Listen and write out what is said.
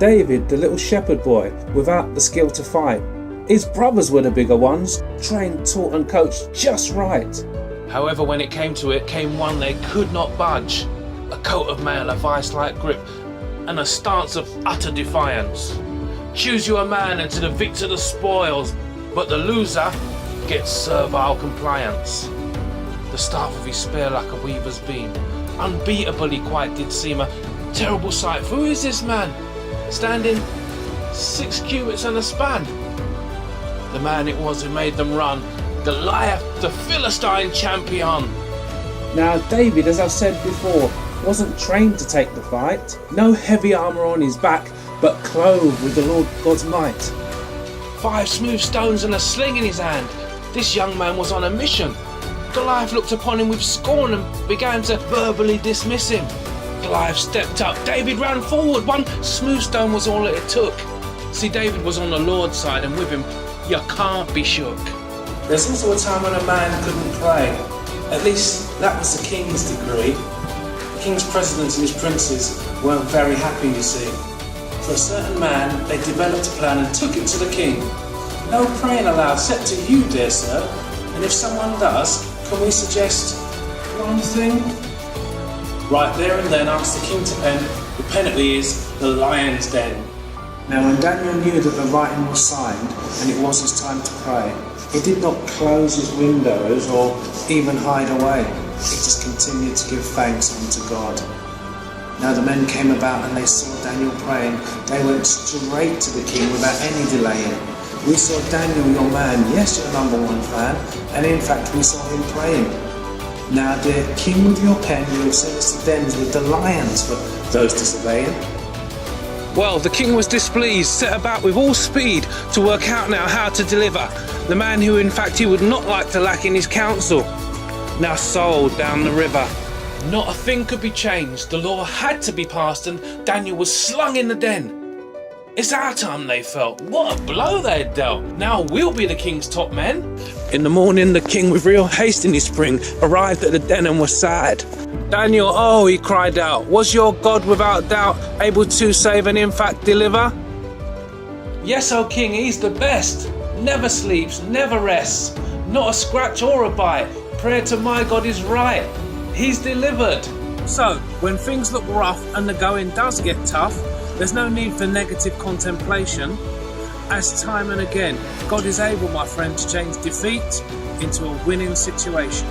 David, the little shepherd boy, without the skill to fight. His brothers were the bigger ones, trained, taught and coached just right. However, when it came to it, came one they could not budge. A coat of mail, a vice-like grip, and a stance of utter defiance. Choose you a man, and to the victor the spoils, but the loser gets servile compliance. The staff of his spear like a weaver's beam, unbeatable he quite did seem, a terrible sight. For who is this man, standing 6 cubits and a span? The man it was who made them run, Goliath, the Philistine champion. Now David, as I've said before, wasn't trained to take the fight. No heavy armour on his back, but clothed with the Lord God's might. 5 smooth stones and a sling in his hand. This young man was on a mission. Goliath looked upon him with scorn and began to verbally dismiss him. Goliath stepped up. David ran forward. 1 smooth stone was all it took. See, David was on the Lord's side, and with him, you can't be shook. There's also a time when a man couldn't pray. At least that was the king's decree. The king's presidents and his princes weren't very happy, you see. For a certain man, they developed a plan and took it to the king. No praying allowed, except to you, dear sir. And if someone does, can we suggest one thing? Right there and then asked the king to pen. The penalty is the lion's den. Now when Daniel knew that the writing was signed and it was his time to pray, he did not close his windows or even hide away. He just continued to give thanks unto God. Now the men came about and they saw Daniel praying. They went straight to the king without any delaying. We saw Daniel, your man, yes, your #1 fan, and in fact we saw him praying. Now, dear king, with your pen you have sent us to dens with the lions for those disobeying. Well, the king was displeased, set about with all speed to work out now how to deliver the man who in fact he would not like to lack in his council, now sold down the river. Not a thing could be changed, the law had to be passed, and Daniel was slung in the den. It's our time, they felt. What a blow they had dealt. Now we'll be the king's top men. In the morning, the king with real haste in his spring arrived at the den and was sad. Daniel, oh, he cried out, was your God without doubt able to save and in fact deliver? Yes, O king, he's the best. Never sleeps, never rests. Not a scratch or a bite. Prayer to my God is right. He's delivered. So, when things look rough and the going does get tough, there's no need for negative contemplation. As time and again, God is able, my friend, to change defeat into a winning situation.